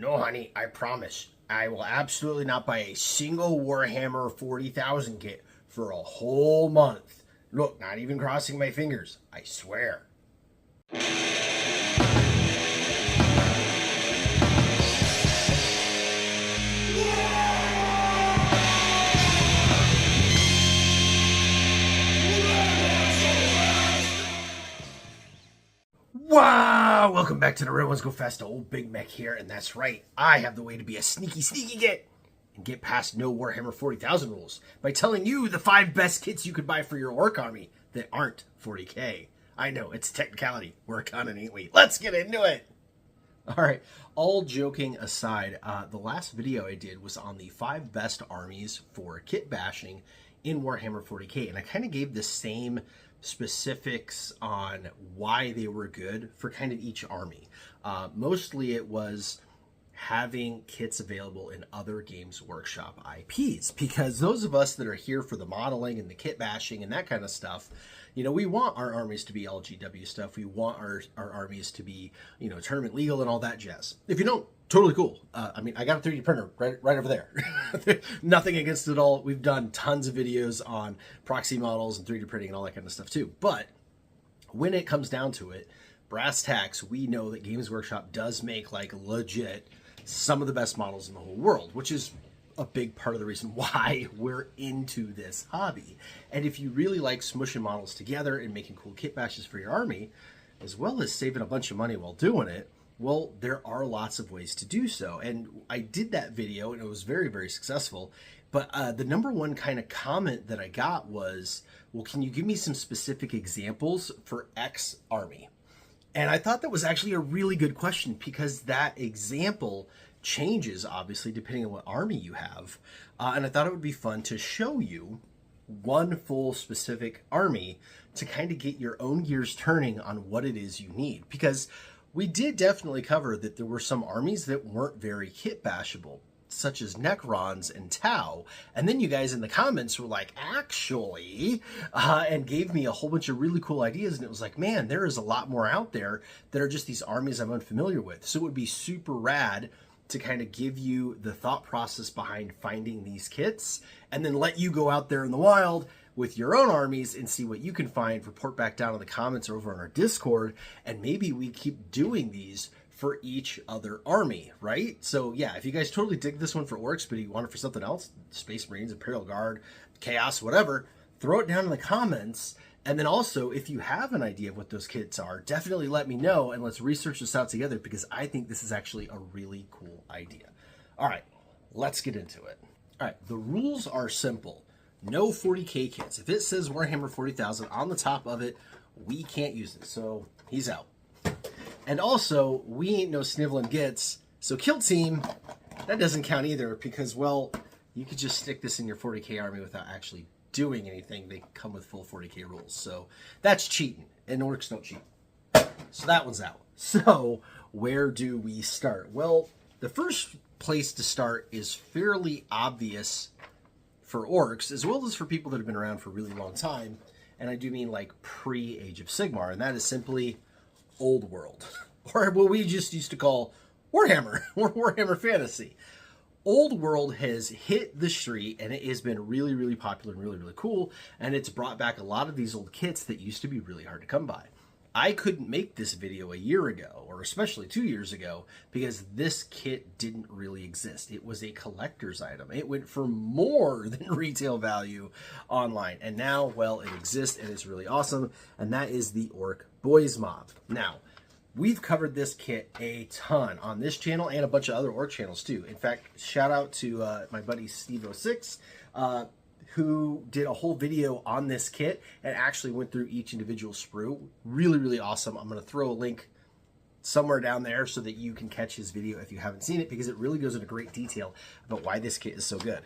No, honey, I promise. I will absolutely not buy a single Warhammer 40,000 kit for a whole month. Look, not even crossing my fingers. I swear. Wow! Welcome back to the Real Ones Go Fast. Old Big Mek here, and that's right. I have the way to be a sneaky git and get past no Warhammer 40,000 rules by telling you the 5 best kits you could buy for your orc army that aren't 40k. I know, it's a technicality. We're accounting, ain't we? Let's get into it! Alright, all joking aside, the last video I did was on the 5 best armies for kit bashing in Warhammer 40k, and I kind of gave the same specifics on why they were good for kind of each army. Mostly it was having kits available in other Games Workshop IPs, because those of us that are here for the modeling and the kit bashing and that kind of stuff, you know, we want our armies to be LGW stuff. We want our armies to be, you know, tournament legal and all that jazz. If you don't, totally cool. I mean, I got a 3D printer right over there. Nothing against it all. We've done tons of videos on proxy models and 3D printing and all that kind of stuff too. But when it comes down to it, brass tacks, we know that Games Workshop does make like legit some of the best models in the whole world, which is a big part of the reason why we're into this hobby. And if you really like smushing models together and making cool kit bashes for your army, as well as saving a bunch of money while doing it, well, there are lots of ways to do so. And I did that video and it was very, very successful. But the number one kind of comment that I got was, well, can you give me some specific examples for X army? And I thought that was actually a really good question, because that example changes obviously depending on what army you have. And I thought it would be fun to show you one full specific army to kind of get your own gears turning on what it is you need. Because we did definitely cover that there were some armies that weren't very kit bashable, such as Necrons and Tau. And then you guys in the comments were like, actually, and gave me a whole bunch of really cool ideas. And it was like, man, there is a lot more out there that are just these armies I'm unfamiliar with. So it would be super rad to kind of give you the thought process behind finding these kits and then let you go out there in the wild with your own armies and see what you can find. Report back down in the comments or over on our Discord, and maybe we keep doing these for each other army, right? So yeah, if you guys totally dig this one for orcs, but you want it for something else, Space Marines, Imperial Guard, Chaos, whatever, throw it down in the comments. And then also, if you have an idea of what those kits are, definitely let me know and let's research this out together, because I think this is actually a really cool idea. All right, let's get into it. All right, the rules are simple. No 40k kits. If it says Warhammer 40,000 on the top of it, we can't use it. So he's out. And also, we ain't no sniveling gits. So Kill Team, that doesn't count either, because, well, you could just stick this in your 40k army without actually doing anything. They come with full 40k rules. So that's cheating, and orcs don't cheat. So that one's out. So where do we start? Well, the first place to start is fairly obvious for orcs, as well as for people that have been around for a really long time. And I do mean like pre-Age of Sigmar, and that is simply Old World, or what we just used to call Warhammer, or Warhammer Fantasy. Old World has hit the street, and it has been really, really popular and really, really cool, and it's brought back a lot of these old kits that used to be really hard to come by. I couldn't make this video a year ago, or especially 2 years ago, because this kit didn't really exist. It was a collector's item. It went for more than retail value online, and now, well, it exists, and it's really awesome, and that is the Orc Boys mob. Now, we've covered this kit a ton on this channel and a bunch of other orc channels too. In fact, shout out to my buddy Steve06, who did a whole video on this kit and actually went through each individual sprue. Really, really awesome. I'm going to throw a link somewhere down there so that you can catch his video if you haven't seen it, because it really goes into great detail about why this kit is so good.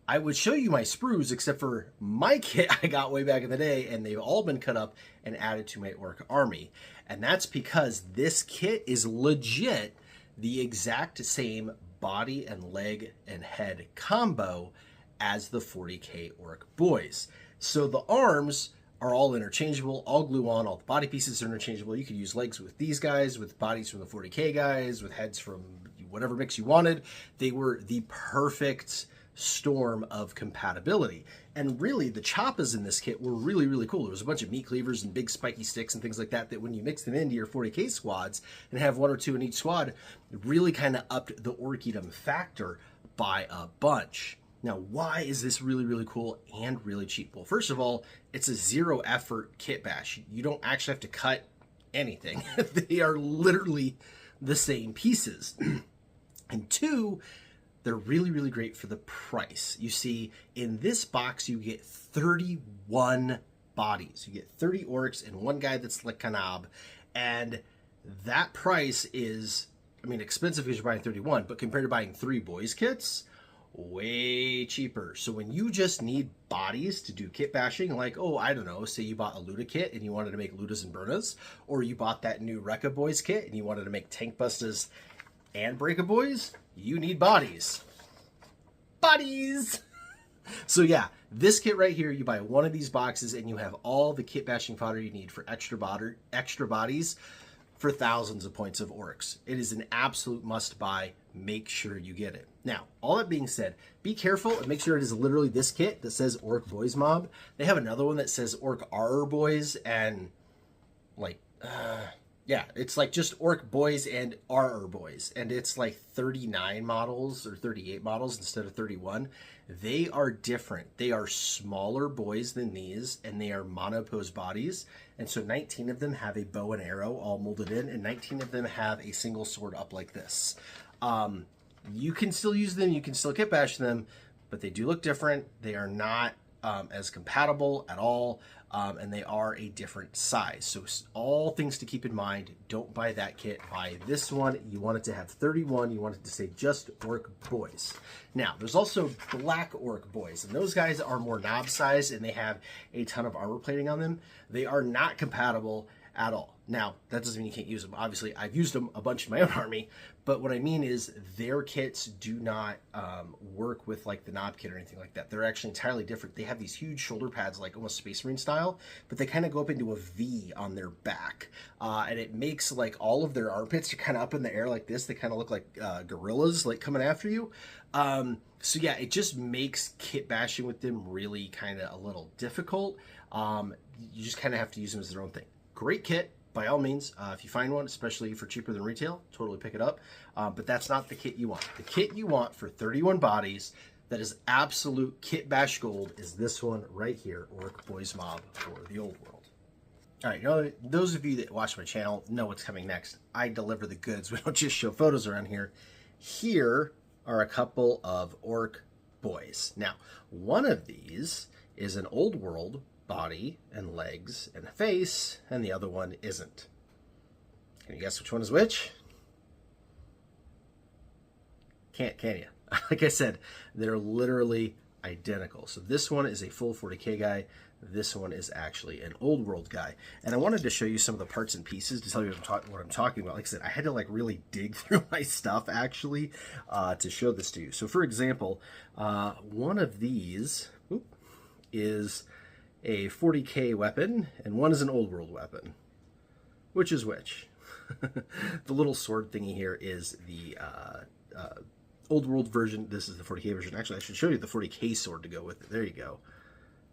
I would show you my sprues, except for my kit I got way back in the day, and they've all been cut up and added to my orc army. And that's because this kit is legit the exact same body and leg and head combo as the 40k Orc Boys. So the arms are all interchangeable, all glue on, all the body pieces are interchangeable. You could use legs with these guys, with bodies from the 40k guys, with heads from whatever mix you wanted. They were the perfect storm of compatibility. And really, the choppas in this kit were really, really cool. There was a bunch of meat cleavers and big spiky sticks and things like that, that when you mix them into your 40K squads and have 1 or 2 in each squad, really kind of upped the orkdom factor by a bunch. Now, why is this really, really cool and really cheap? Well, first of all, it's a 0 effort kit bash. You don't actually have to cut anything. They are literally the same pieces. And 2, they're really, really great for the price. You see, in this box, you get 31 bodies. You get 30 orcs and 1 guy that's like Kanab. And that price is, I mean, expensive because you're buying 31, but compared to buying 3 boys kits, way cheaper. So when you just need bodies to do kit bashing, like, oh, I don't know, say you bought a Luda kit and you wanted to make Ludas and Burnas, or you bought that new Rekka Boys kit and you wanted to make Tank Bustas and Breaka Boys, you need bodies. Bodies! So yeah, this kit right here, you buy 1 of these boxes and you have all the kit bashing fodder you need for extra bodies for thousands of points of orcs. It is an absolute must buy. Make sure you get it. Now, all that being said, be careful and make sure it is literally this kit that says Orc Boys Mob. They have another one that says Orc R Boys and like, yeah, it's like just Orc Boys and RR Boys. And it's like 39 models or 38 models instead of 31. They are different. They are smaller boys than these, and they are monopose bodies. And so 19 of them have a bow and arrow all molded in, and 19 of them have a single sword up like this. You can still use them, you can still kit bash them, but they do look different. They are not as compatible at all, and they are a different size. So all things to keep in mind. Don't buy that kit. Buy this one. You want it to have 31. You want it to say just Orc Boys. Now, there's also Black Orc Boys, and those guys are more knob size, and they have a ton of armor plating on them. They are not compatible at all. Now, that doesn't mean you can't use them. Obviously, I've used them a bunch in my own army, but what I mean is their kits do not work with like the knob kit or anything like that. They're actually entirely different. They have these huge shoulder pads, like almost Space Marine style, but they kind of go up into a V on their back, and it makes like all of their armpits are kind of up in the air like this. They kind of look like gorillas, like coming after you. So yeah, it just makes kit bashing with them really kind of a little difficult. You just kind of have to use them as their own thing. Great kit, by all means. If you find one, especially for cheaper than retail, totally pick it up. But that's not the kit you want. The kit you want for 31 bodies that is absolute kit bash gold is this one right here, Orc Boys Mob for the Old World. All right, you know, those of you that watch my channel know what's coming next. I deliver the goods. We don't just show photos around here. Here are a couple of Orc Boys. Now, one of these is an Old World body and legs and a face, and the other one isn't. Can you guess which one is which? Can't, can you? Like I said, they're literally identical. So this one is a full 40K guy. This one is actually an Old World guy. And I wanted to show you some of the parts and pieces to tell you what I'm talking about. Like I said, I had to like really dig through my stuff actually to show this to you. So for example, one of these is a 40K weapon, and one is an Old World weapon. Which is which? The little sword thingy here is the Old World version. This is the 40K version. Actually, I should show you the 40K sword to go with it. There you go.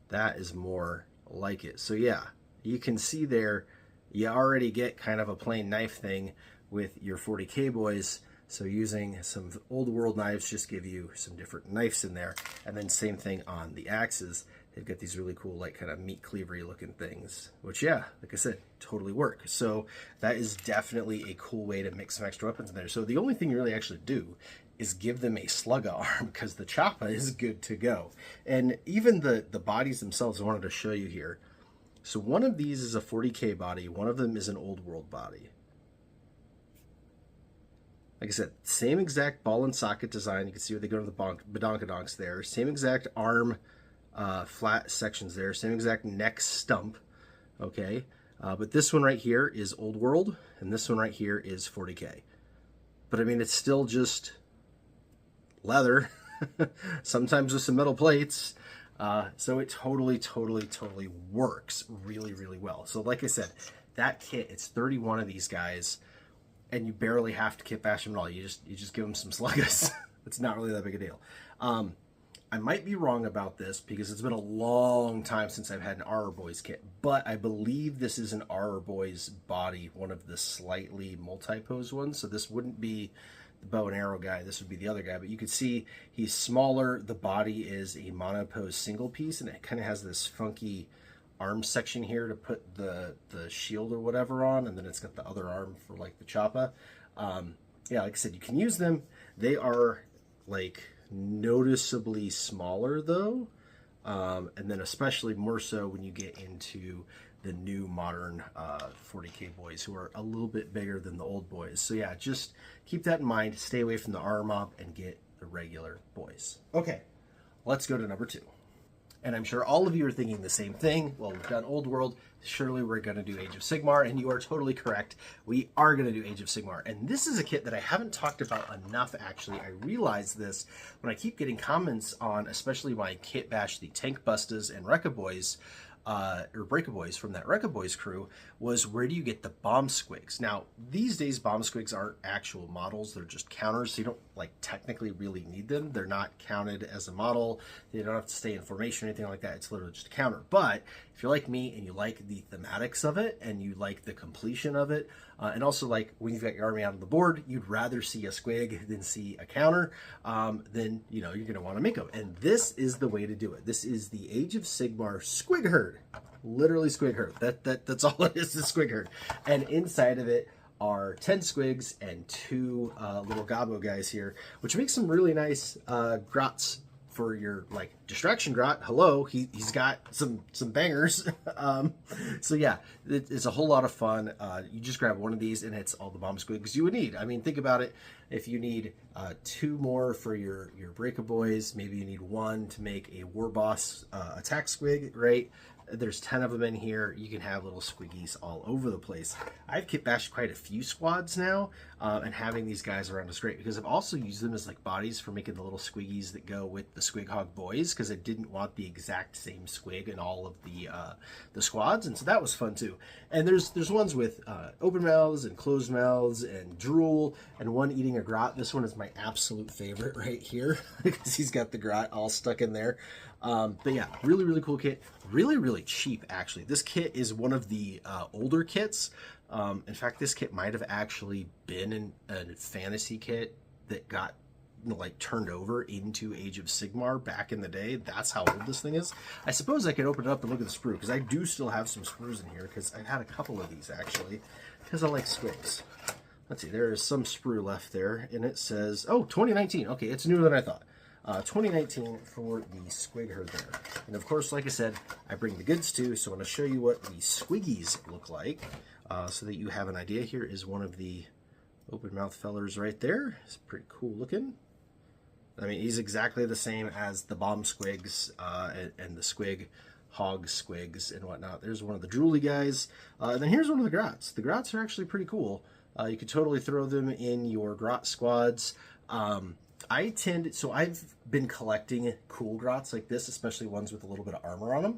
That is more like it. So yeah, you can see there, you already get kind of a plain knife thing with your 40K boys. So using some Old World knives just give you some different knives in there. And then same thing on the axes. They've got these really cool, like, kind of meat cleavery looking things, which, yeah, like I said, totally work. So that is definitely a cool way to mix some extra weapons in there. So the only thing you really actually do is give them a slug arm, because the choppa is good to go. And even the bodies themselves, I wanted to show you here. So one of these is a 40K body. One of them is an Old World body. Like I said, same exact ball and socket design. You can see where they go to the badonkadonks there. Same exact arm flat sections there, same exact neck stump, okay? But this one right here is Old World, and this one right here is 40K. But I mean, it's still just leather, sometimes with some metal plates, so it totally works really, really well. So like I said, that kit, it's 31 of these guys and you barely have to kit bash them at all. You just give them some sluggas. It's not really that big a deal. I might be wrong about this because it's been a long time since I've had an Armor Boys kit, but I believe this is an Armor Boys body, one of the slightly multi-pose ones. So this wouldn't be the bow and arrow guy, this would be the other guy, but you can see he's smaller. The body is a monopose single piece, and it kind of has this funky arm section here to put the shield or whatever on, and then it's got the other arm for like the choppa. Yeah, like I said, you can use them. They are like noticeably smaller though, and then especially more so when you get into the new modern 40K boys, who are a little bit bigger than the old boys. So yeah, just keep that in mind. Stay away from the armor mob and get the regular boys. Okay, let's go to number 2. And I'm sure all of you are thinking the same thing. Well, we've done Old World. Surely we're going to do Age of Sigmar, and you are totally correct. We are going to do Age of Sigmar. And this is a kit that I haven't talked about enough, actually. I realized this when I keep getting comments on, especially my Kit Bash, the Tank Bustas and Rekka Boys, or Breaka Boys from that Rekka Boys crew, was where do you get the bomb squigs? Now, these days bomb squigs aren't actual models, they're just counters, so you don't like technically really need them. They're not counted as a model, they don't have to stay in formation or anything like that. It's literally just a counter. But if you're like me and you like the thematics of it and you like the completion of it, and also like when you've got your army out on the board, you'd rather see a squig than see a counter, then you know you're going to want to make them. And this is the way to do it. This is the Age of Sigmar Squig Herd. Literally Squig Herd. That's all it is Squig Herd. And inside of it are 10 squigs and 2 little gobbo guys here, which makes some really nice grots for your like distraction grot. Hello, he's got some bangers. So yeah, it's a whole lot of fun. You just grab one of these and it's all the bomb squigs you would need. I mean, think about it. If you need 2 more for your Breaka Boys, maybe you need 1 to make a war boss attack squig, right? There's 10 of them in here. You can have little squiggies all over the place. I've kit bashed quite a few squads now, and having these guys around is great because I've also used them as like bodies for making the little squiggies that go with the Squig Hog Boys, because I didn't want the exact same squig in all of the squads, and so that was fun too. And there's ones with open mouths and closed mouths and drool, and one eating a grot. This one is my absolute favorite right here because he's got the grot all stuck in there. But yeah, really cool kit. Really cheap, actually. This kit is one of the older kits. In fact, this kit might have actually been a fantasy kit that got like turned over into Age of Sigmar back in the day. That's how old this thing is. I suppose I could open it up and look at the sprue, because I do still have some sprues in here, because I've had a couple of these actually, because I like squigs. Let's see, there is some sprue left there, and it says, oh, 2019. Okay, it's newer than I thought. 2019 for the Squig Herd there. And of course, like I said, I bring the goods too, so I want to show you what the squiggies look like, so that you have an idea. Here is one of the open mouth fellers right there. It's pretty cool looking. I mean, he's exactly the same as the bomb squigs and the Squig Hog squigs and whatnot. There's one of the drooly guys. And then here's one of the grots. The grots are actually pretty cool. You could totally throw them in your grot squads. I've been collecting cool grots like this, especially ones with a little bit of armor on them,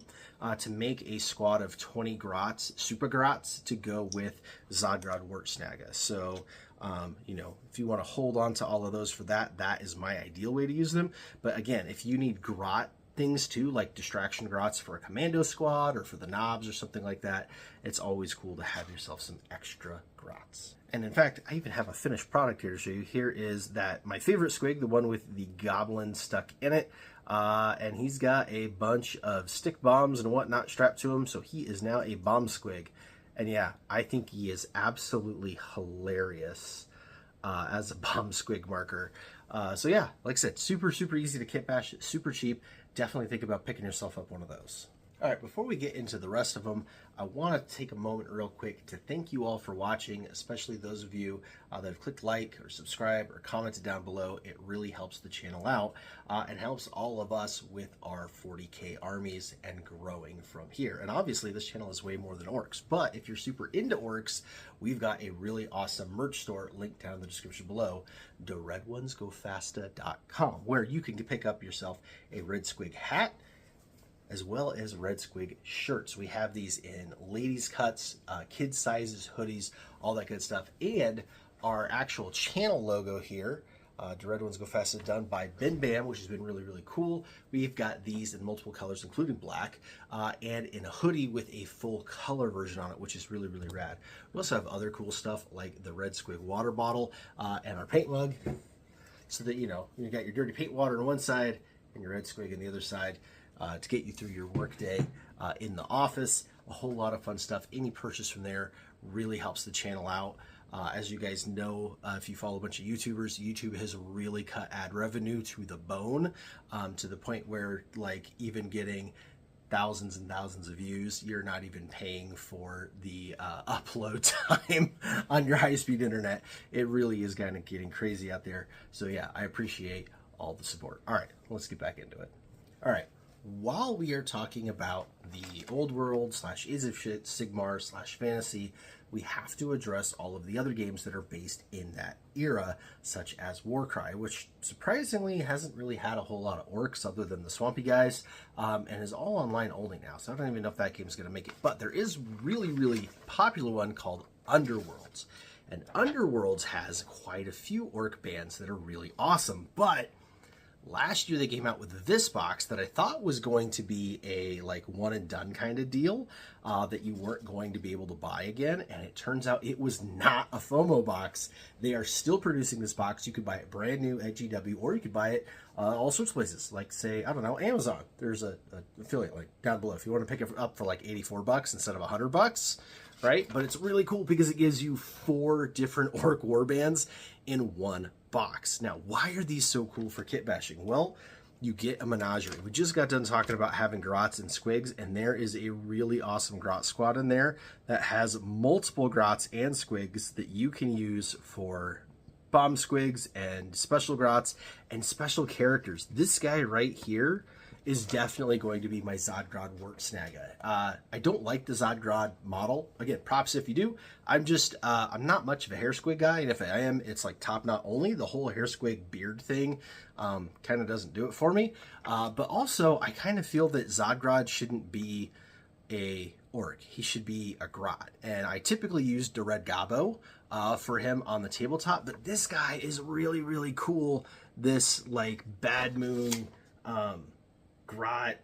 to make a squad of 20 grots, super grots, to go with Zodgrod Wurtsnaga. So, you know, if you want to hold on to all of those for that, that is my ideal way to use them. But again, if you need grot things too, like distraction grots for a commando squad or for the knobs or something like that, it's always cool to have yourself some extra grots. And in fact, I even have a finished product here to show you. Here is that my favorite squig, the one with the goblin stuck in it. And he's got a bunch of stick bombs and whatnot strapped to him, so he is now a bomb squig. And yeah, I think he is absolutely hilarious as a bomb squig marker. So yeah, like I said, super easy to kit bash, super cheap. Definitely think about picking yourself up one of those. All right, before we get into the rest of them, I want to take a moment real quick to thank you all for watching, especially those of you that have clicked like or subscribe or commented down below. It really helps the channel out and helps all of us with our 40K armies and growing from here. And obviously, this channel is way more than orcs, but if you're super into orcs, we've got a really awesome merch store linked down in the description below, theredonesgofasta.com, where you can pick up yourself a Red Squig hat, as well as Red Squig shirts. We have these in ladies cuts, kids sizes, hoodies, all that good stuff. And our actual channel logo here. The Red Ones Go Fast is done by BenBam, which has been really, really cool. We've got these in multiple colors, including black, and in a hoodie with a full color version on it, which is really, really rad. We also have other cool stuff like the red Squig water bottle and our paint mug, so that, you know, you got your dirty paint water on one side and your red Squig on the other side to get you through your workday in the office. A whole lot of fun stuff. Any purchase from there really helps the channel out. As you guys know, if you follow a bunch of YouTubers, YouTube has really cut ad revenue to the bone, to the point where, like, even getting thousands and thousands of views, you're not even paying for the upload time on your high-speed internet. It really is kind of getting crazy out there. So yeah, I appreciate all the support. All right, let's get back into it. All right, while we are talking about the old world / is of shit, Sigmar / fantasy, we have to address all of the other games that are based in that era, such as Warcry, which surprisingly hasn't really had a whole lot of orcs other than the swampy guys, and is all online only now, so I don't even know if that game is going to make it. But there is really, really popular one called Underworlds, and Underworlds has quite a few orc bands that are really awesome. But last year they came out with this box that I thought was going to be a like one and done kind of deal, that you weren't going to be able to buy again, and it turns out it was not a FOMO box. They are still producing this box. You could buy it brand new at GW, or you could buy it all sorts of places, like, say, I don't know, Amazon. There's a affiliate link down below if you want to pick it up for like 84 bucks instead of 100 bucks, right? But it's really cool because it gives you 4 different orc warbands in one box. Now, why are these so cool for kit bashing? Well, you get a menagerie. We just got done talking about having grots and squigs, and there is a really awesome grot squad in there that has multiple grots and squigs that you can use for bomb squigs and special grots and special characters. This guy right here is definitely going to be my Zodgrod Wurtsnaga. I don't like the Zodgrod model. Again, props if you do. I'm not much of a hair squig guy, and if I am, it's like top knot only. The whole hair squig beard thing kind of doesn't do it for me. But also, I kind of feel that Zodgrod shouldn't be a orc. He should be a grot. And I typically use the red Gabo for him on the tabletop, but this guy is really, really cool. This like Bad Moon grot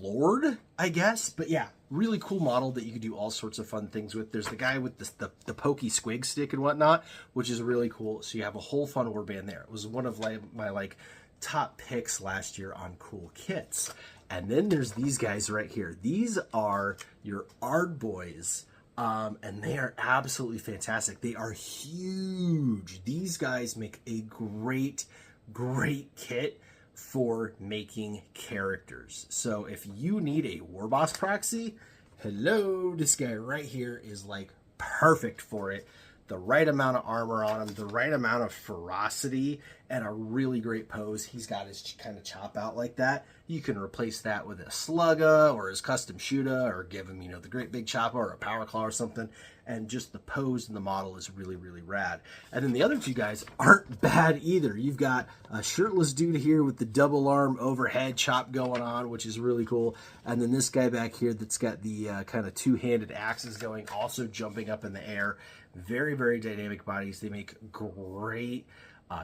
lord, I guess. But yeah, really cool model that you could do all sorts of fun things with. There's the guy with the pokey squig stick and whatnot, which is really cool. So you have a whole fun warband there. It was one of my like top picks last year on cool kits. And then there's these guys right here. These are your Ard boys. And they are absolutely fantastic. They are huge. These guys make a great, great kit for making characters. So if you need a Warboss proxy, hello, this guy right here is like perfect for it. The right amount of armor on him, the right amount of ferocity, and a really great pose. He's got his kind of chop out like that. You can replace that with a slugga or his custom shooter, or give him, you know, the great big chopper or a power claw or something. And just the pose and the model is really, really rad. And then the other two guys aren't bad either. You've got a shirtless dude here with the double arm overhead chop going on, which is really cool. And then this guy back here that's got the kind of two-handed axes going, also jumping up in the air. Very, very dynamic bodies. They make great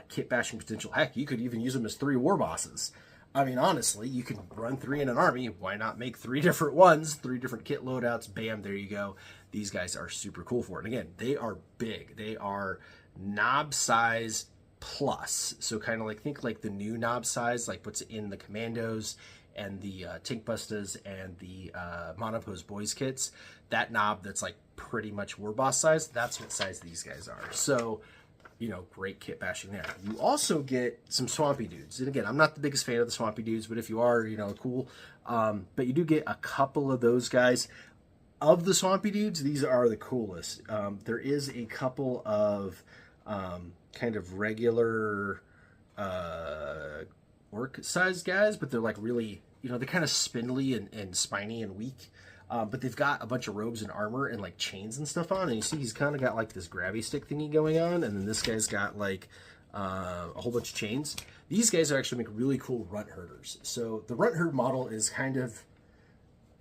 kit bashing potential. Heck, you could even use them as 3 war bosses. I mean, honestly, you can run 3 in an army. Why not make 3 different ones, 3 different kit loadouts? Bam, there you go. These guys are super cool for it. And again, they are big. They are knob size plus. So kind of like, think like the new knob size, like what's in the Commandos and the Tinkbustas and the Monopose boys kits. That knob that's like pretty much war boss size, that's what size these guys are. So, you know, great kit bashing there. You also get some swampy dudes. And again, I'm not the biggest fan of the swampy dudes, but if you are, you know, cool. But you do get a couple of those guys. Of the swampy dudes, these are the coolest. There is a couple of kind of regular orc sized guys, but they're like really, you know, they're kind of spindly and spiny and weak. But they've got a bunch of robes and armor and like chains and stuff on, and you see he's kind of got like this grabby stick thingy going on, and then this guy's got like a whole bunch of chains. These guys are actually make really cool runt herders. So the runt herd model is kind of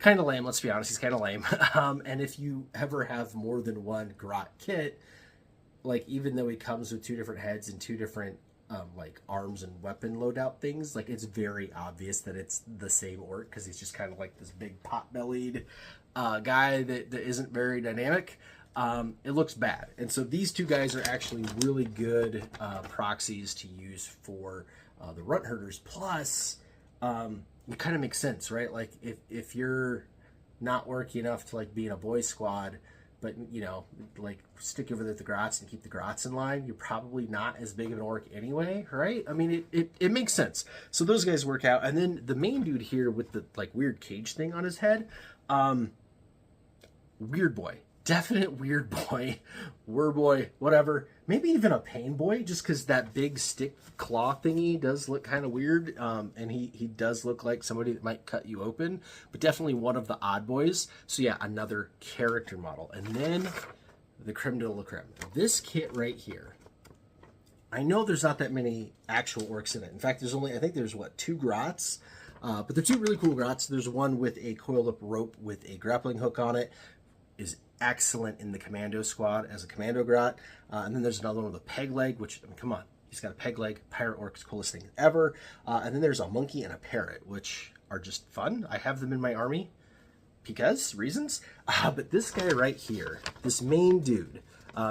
lame, let's be honest. He's kind of lame. And if you ever have more than one grot kit, like, even though he comes with 2 different heads and 2 different like arms and weapon loadout things, like, it's very obvious that it's the same orc, because he's just kind of like this big pot-bellied guy that isn't very dynamic. It looks bad. And so these 2 guys are actually really good proxies to use for the runt herders. Plus, it kind of makes sense, right? Like, if you're not worky enough to like be in a boy squad, but, you know, like, stick over there with the grots and keep the grots in line, you're probably not as big of an orc anyway, right? I mean, it makes sense. So those guys work out. And then the main dude here with the, like, weird cage thing on his head, weird boy. Definite weird boy, boy, whatever. Maybe even a pain boy, just because that big stick claw thingy does look kind of weird. And he does look like somebody that might cut you open, but definitely one of the odd boys. So yeah, another character model. And then the creme de la creme. This kit right here. I know there's not that many actual orcs in it. In fact, there's only, I think there's what, 2 grots? But they're 2 really cool grots. There's one with a coiled up rope with a grappling hook on it. Is excellent in the commando squad as a commando grot. And then there's another one with a peg leg, which, I mean, come on, he's got a peg leg. Pirate orcs, coolest thing ever. And then there's a monkey and a parrot, which are just fun. I have them in my army because reasons. But this guy right here, this main dude,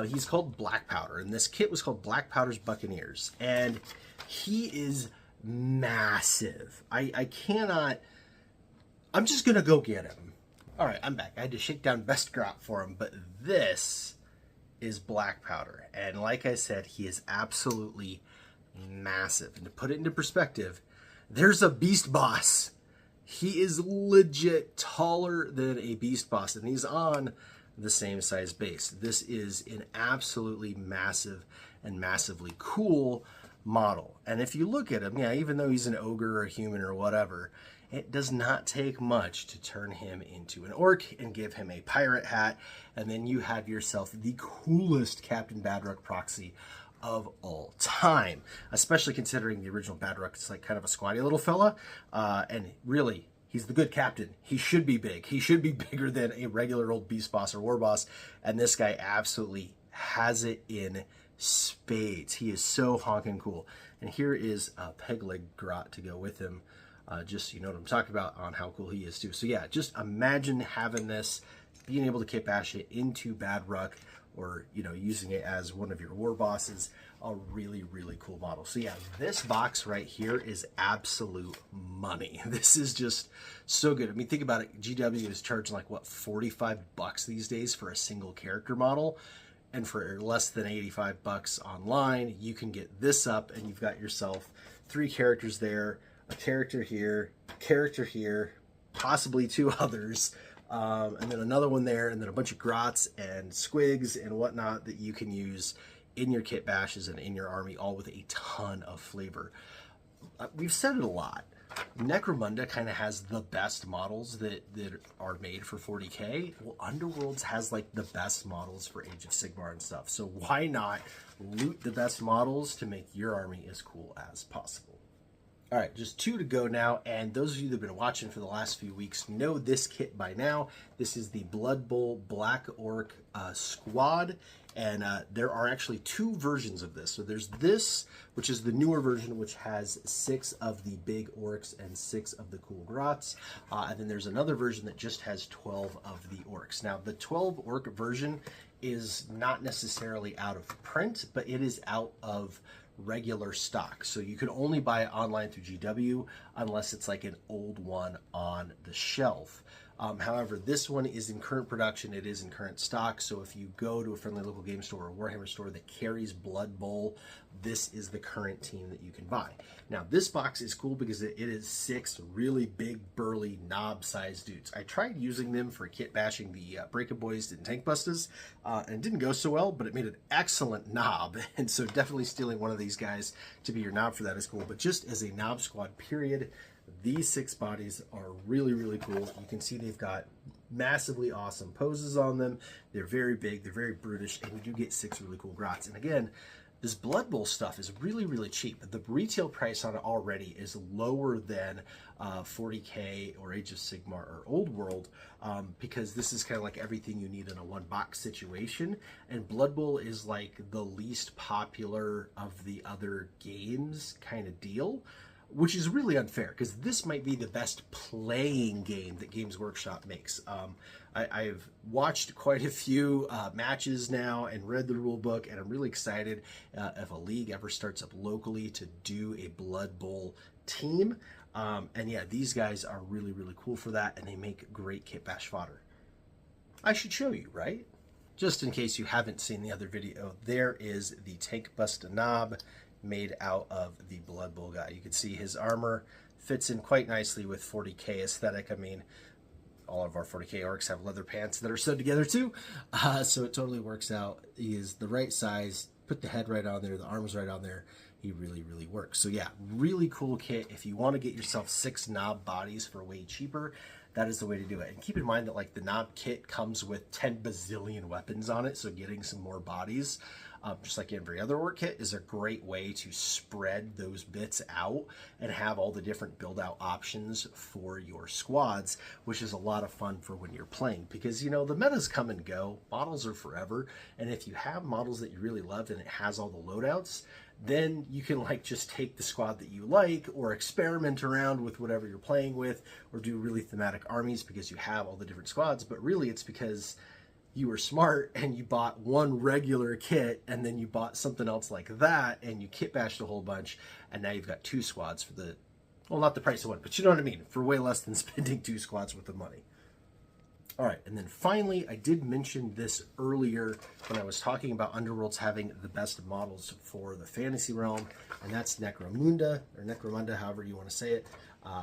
he's called Blackpowder, and this kit was called Blackpowder's Buccaneers, and he is massive. I cannot. I'm just gonna go get him. All right, I'm back. I had to shake down best grot for him, but this is Blackpowder. And like I said, he is absolutely massive. And to put it into perspective, there's a beast boss. He is legit taller than a beast boss, and he's on the same size base. This is an absolutely massive and massively cool model. And if you look at him, yeah, even though he's an ogre or a human or whatever, it does not take much to turn him into an orc and give him a pirate hat, and then you have yourself the coolest Captain Badrock proxy of all time, especially considering the original Badrock is like kind of a squatty little fella, and really, he's the good captain. He should be big. He should be bigger than a regular old beast boss or war boss, and this guy absolutely has it in spades. He is so honking cool. And here is a peg leg grot to go with him. Just so you know what I'm talking about on how cool he is too. So yeah, just imagine having this, being able to kitbash it into Badrock, or, you know, using it as one of your war bosses. A really, really cool model. So yeah, this box right here is absolute money. This is just so good. I mean, think about it. GW is charging like, what, 45 bucks these days for a single character model. And for less than 85 bucks online, you can get this up, and you've got yourself 3 characters there, a character here, possibly 2 others, and then another one there, and then a bunch of grots and squigs and whatnot that you can use in your kit bashes and in your army, all with a ton of flavor. We've said it a lot. Necromunda kind of has the best models that are made for 40K. Well, Underworlds has like the best models for Age of Sigmar and stuff. So why not loot the best models to make your army as cool as possible? All right, just 2 to go now, and those of you that have been watching for the last few weeks know this kit by now. This is the Blood Bowl Black Orc Squad, and there are actually 2 versions of this. So there's this, which is the newer version, which has 6 of the big orcs and 6 of the cool grots, and then there's another version that just has 12 of the orcs. Now, the 12 orc version is not necessarily out of print, but it is out of regular stock, so you can only buy it online through GW unless it's like an old one on the shelf. However, this one is in current production. It is in current stock, so if you go to a friendly local game store or Warhammer store that carries Blood Bowl, this is the current team that you can buy. Now, this box is cool because it is 6 really big, burly, knob-sized dudes. I tried using them for kit bashing the Breaking Boys and Tank Busters, and it didn't go so well, but it made an excellent knob, and so definitely stealing one of these guys to be your knob for that is cool. But just as a knob squad period, these 6 bodies are really, really cool. You can see they've got massively awesome poses on them. They're very big, they're very brutish, and you do get 6 really cool grots. And again, This Blood Bowl stuff is really, really cheap. The retail price on it already is lower than 40K or Age of Sigmar or Old World, because this is kind of like everything you need in a one box situation. And Blood Bowl is like the least popular of the other games kind of deal, which is really unfair because this might be the best playing game that Games Workshop makes. I've watched quite a few matches now and read the rule book, and I'm really excited if a league ever starts up locally to do a Blood Bowl team. And yeah, these guys are really, really cool for that, and they make great kitbash fodder. I should show you, right? Just in case you haven't seen the other video, there is the Tank Bust Knob made out of the Blood Bowl guy. You can see his armor fits in quite nicely with 40K aesthetic. I mean, all of our 40K orcs have leather pants that are sewed together too, so it totally works out. He is the right size, put the head right on there, the arms right on there. He really, really works. So yeah, really cool kit. If you want to get yourself 6 knob bodies for way cheaper, that is the way to do it. And keep in mind that like the knob kit comes with 10 bazillion weapons on it, so getting some more bodies, just like every other orc kit, is a great way to spread those bits out and have all the different build out options for your squads, which is a lot of fun for when you're playing, because you know the metas come and go, models are forever, and if you have models that you really love and it has all the loadouts, then you can like just take the squad that you like or experiment around with whatever you're playing with, or do really thematic armies because you have all the different squads. But really it's because you were smart and you bought one regular kit and then you bought something else like that and you kit bashed a whole bunch, and now you've got 2 squads for the, well, not the price of one, but you know what I mean, for way less than spending 2 squads worth of money. All right, and then finally, I did mention this earlier when I was talking about Underworlds having the best models for the fantasy realm, and that's Necromunda, or Necromunda, however you want to say it.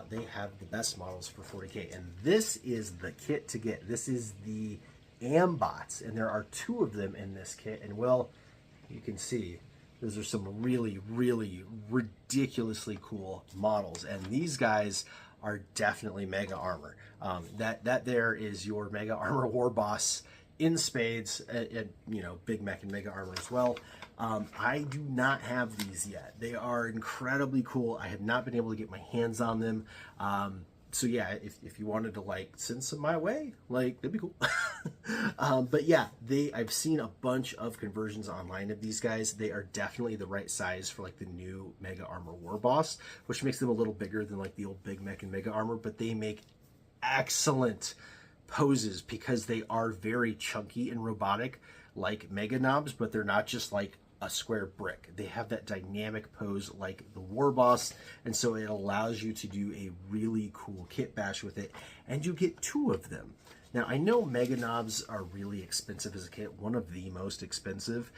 They have the best models for 40K, and this is the kit to get. This is the ambots, and there are 2 of them in this kit, and well, you can see those are some really, really ridiculously cool models, and these guys are definitely mega armor. That there is your mega armor war boss in spades, and you know, Big Mek and mega armor as well. I do not have these yet. They are incredibly cool. I have not been able to get my hands on them. So yeah, if you wanted to like send some my way, like that'd be cool. But yeah, I've seen a bunch of conversions online of these guys. They are definitely the right size for like the new mega armor war boss, which makes them a little bigger than like the old Big Mek and mega armor, but they make excellent poses because they are very chunky and robotic like mega knobs, but they're not just like a square brick. They have that dynamic pose like the war boss, and so it allows you to do a really cool kit bash with it, and you get 2 of them. Now I know mega knobs are really expensive as a kit, one of the most expensive,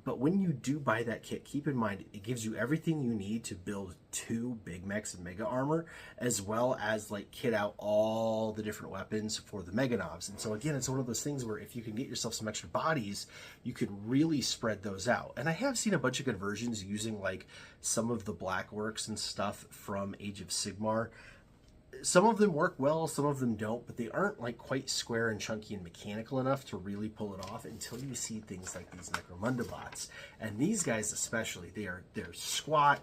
but when you do buy that kit, keep in mind it gives you everything you need to build 2 Big Meks and mega armor, as well as like kit out all the different weapons for the mega knobs. And so again, it's one of those things where if you can get yourself some extra bodies, you could really spread those out. And I have seen a bunch of conversions using like some of the black orcs and stuff from Age of Sigmar. Some of them work well, some of them don't, but they aren't like quite square and chunky and mechanical enough to really pull it off until you see things like these Necromunda bots. And these guys especially, they're squat,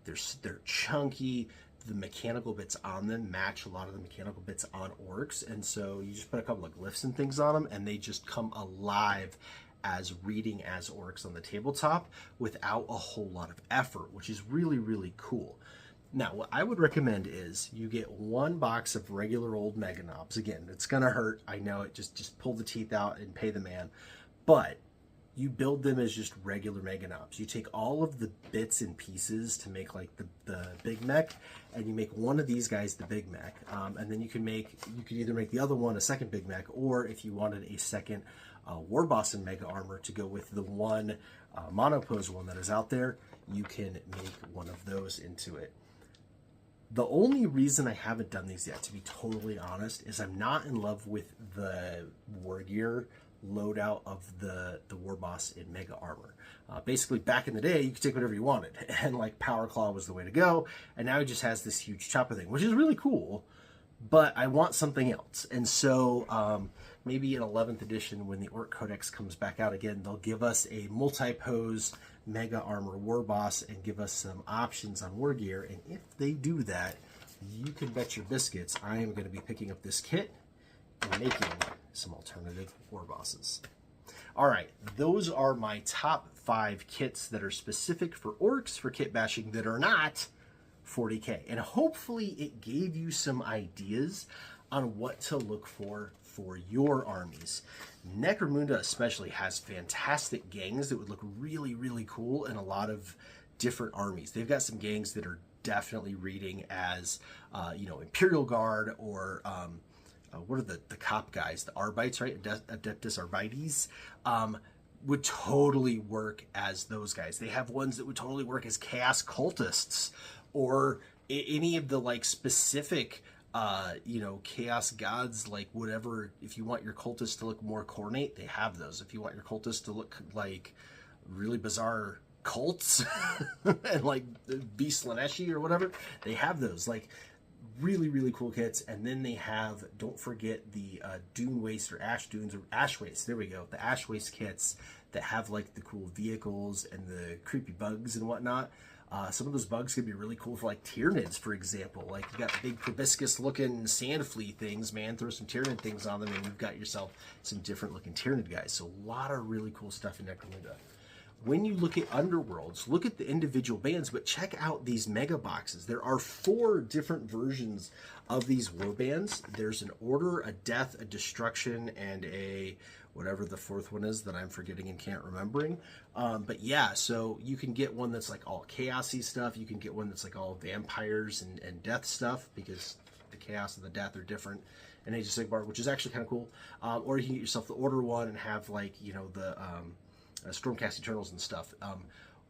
they're chunky, the mechanical bits on them match a lot of the mechanical bits on orcs, and so you just put a couple of glyphs and things on them and they just come alive as reading as orcs on the tabletop without a whole lot of effort, which is really, really cool. Now, what I would recommend is you get 1 box of regular old mega knobs. Again, it's gonna hurt, I know it, just pull the teeth out and pay the man, but you build them as just regular mega knobs. You take all of the bits and pieces to make like the Big Mek, and you make one of these guys the Big Mek, and then you can either make the other one a second Big Mek, or if you wanted a second war boss and mega armor to go with the one monopose one that is out there, you can make one of those into it. The only reason I haven't done these yet, to be totally honest, is I'm not in love with the war gear loadout of the war boss in mega armor. Basically, back in the day, you could take whatever you wanted, and like Power Claw was the way to go, and now he just has this huge chopper thing, which is really cool, but I want something else. And so maybe in 11th edition when the Orc Codex comes back out again, they'll give us a multi-pose Mega Armor War Boss and give us some options on war gear. And if they do that, you can bet your biscuits I am going to be picking up this kit and making some alternative war bosses. All right, those are my top 5 kits that are specific for orcs for kit bashing that are not 40K. And hopefully it gave you some ideas on what to look for your armies. Necromunda especially has fantastic gangs that would look really, really cool in a lot of different armies. They've got some gangs that are definitely reading as, Imperial Guard or what are the cop guys? The Arbites, right? Adeptus Arbites. Would totally work as those guys. They have ones that would totally work as Chaos Cultists or any of the like specific Chaos Gods, like whatever. If you want your cultists to look more coordinate, they have those. If you want your cultists to look like really bizarre cults and like Beast Laneshi or whatever, they have those. Like really, really cool kits. And then they have, don't forget the Dune Waste or Ash Dunes or Ash Waste. There we go. The Ash Waste kits that have like the cool vehicles and the creepy bugs and whatnot. Some of those bugs could be really cool for like Tyranids, for example. Like you got big proboscis looking sand flea things, man. Throw some Tyranid things on them and you've got yourself some different looking Tyranid guys. So a lot of really cool stuff in Necromunda. When you look at Underworlds, look at the individual bands, but check out these mega boxes. There are 4 different versions of these warbands. There's an Order, a Death, a Destruction, and a whatever the 4th one is that I'm forgetting and can't remembering. But yeah, so you can get one that's like all chaosy stuff. You can get one that's like all vampires and death stuff, because the chaos and the death are different in Age of Sigmar, which is actually kind of cool. Or you can get yourself the Order one and have like, the Stormcast Eternals and stuff,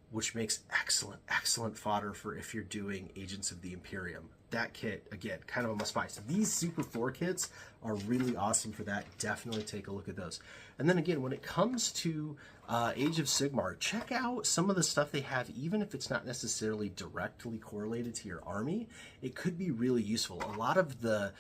which makes excellent fodder for if you're doing Agents of the Imperium. That kit, again, kind of a must buy. So these Super 4 kits are really awesome for that. Definitely take a look at those. And then again, when it comes to Age of Sigmar, check out some of the stuff they have, even if it's not necessarily directly correlated to your army. It could be really useful. A lot of the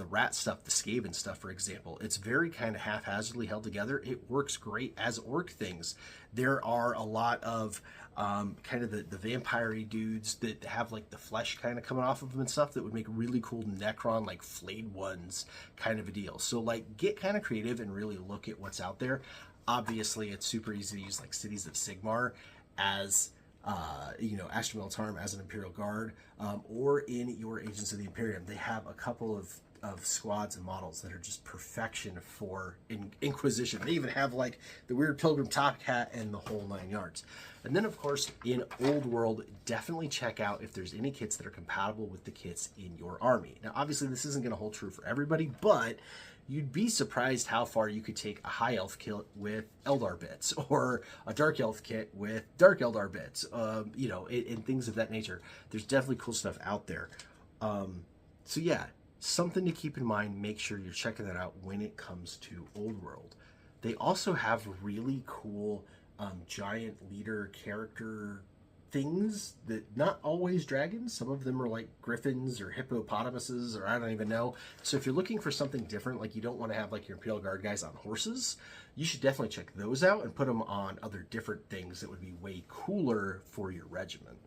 rat stuff, the Skaven stuff, for example, it's very kind of haphazardly held together. It works great as orc things. There are a lot of kind of the vampire-y dudes that have like the flesh kind of coming off of them and stuff that would make really cool Necron, like flayed ones kind of a deal. So like get kind of creative and really look at what's out there. Obviously it's super easy to use like Cities of Sigmar as Astra Militarum as an Imperial Guard, or in your Agents of the Imperium. They have a couple of squads and models that are just perfection for Inquisition. They even have like the weird pilgrim top hat and the whole 9 yards. And then of course in Old World, definitely check out if there's any kits that are compatible with the kits in your army. Now obviously this isn't going to hold true for everybody, but you'd be surprised how far you could take a High Elf kit with Eldar bits, or a Dark Elf kit with Dark Eldar bits, and things of that nature. There's definitely cool stuff out there. So yeah, something to keep in mind. Make sure you're checking that out when it comes to Old World. They also have really cool giant leader character things that not always dragons. Some of them are like griffins or hippopotamuses, or I don't even know. So if you're looking for something different, like you don't want to have like your Imperial Guard guys on horses, you should definitely check those out and put them on other different things that would be way cooler for your regiment.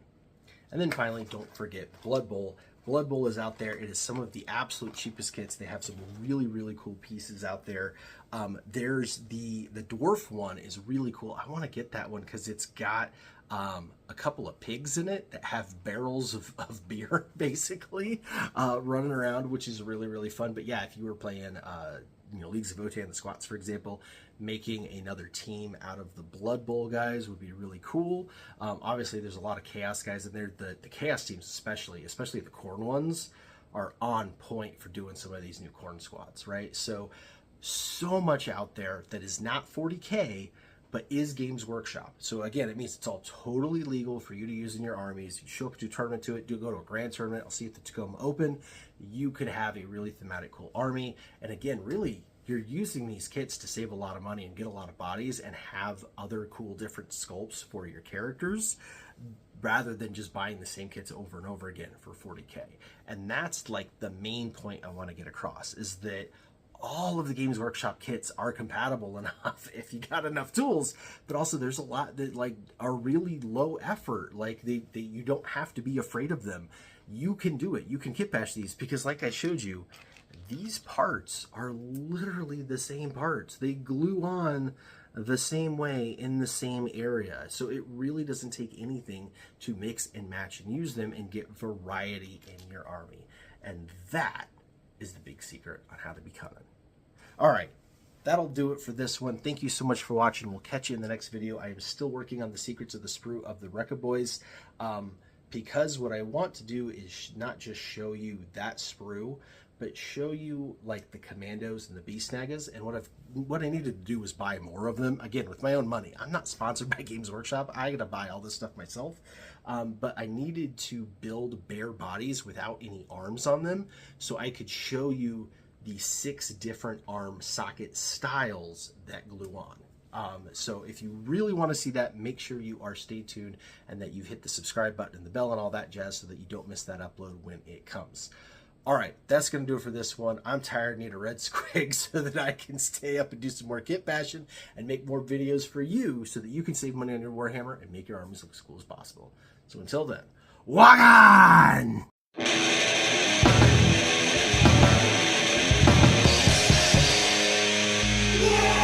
And then finally, don't forget Blood Bowl. Blood Bowl is out there. It is some of the absolute cheapest kits. They have some really, really cool pieces out there. There's the dwarf one is really cool. I want to get that one because it's got a couple of pigs in it that have barrels of beer, basically, running around, which is really, really fun. But yeah, if you were playing Leagues of Votann, the Squats, for example, making another team out of the Blood Bowl guys would be really cool. Obviously, there's a lot of Chaos guys in there. The Chaos teams, especially the Khorne ones, are on point for doing some of these new Khorne squads, right? So much out there that is not 40K, but is Games Workshop. So again, it means it's all totally legal for you to use in your armies. You show up to a tournament to it, go to a grand tournament. I'll see if the Tacoma Open. You could have a really thematic, cool army. And again, really, you're using these kits to save a lot of money and get a lot of bodies and have other cool different sculpts for your characters, rather than just buying the same kits over and over again for 40K. And that's like the main point I want to get across, is that all of the Games Workshop kits are compatible enough if you got enough tools, but also there's a lot that like are really low effort. Like you don't have to be afraid of them. You can do it. You can kit bash these because, like I showed you, these parts are literally the same parts. They glue on the same way in the same area. So it really doesn't take anything to mix and match and use them and get variety in your army. And that is the big secret on how to become it. All right, that'll do it for this one. Thank you so much for watching. We'll catch you in the next video. I am still working on the secrets of the sprue of the Rekka boys, because what I want to do is not just show you that sprue, but show you like the commandos and the beast snaggers. And what I needed to do was buy more of them, again, with my own money. I'm not sponsored by Games Workshop. I gotta buy all this stuff myself. But I needed to build bare bodies without any arms on them so I could show you the 6 different arm socket styles that glue on. So if you really want to see that, make sure you are stay tuned and that you hit the subscribe button and the bell and all that jazz so that you don't miss that upload when it comes. All right, that's going to do it for this one. I'm tired, need a red squig so that I can stay up and do some more kit bashing and make more videos for you so that you can save money on your Warhammer and make your armies look as cool as possible. So until then, Wargammer! Yeah!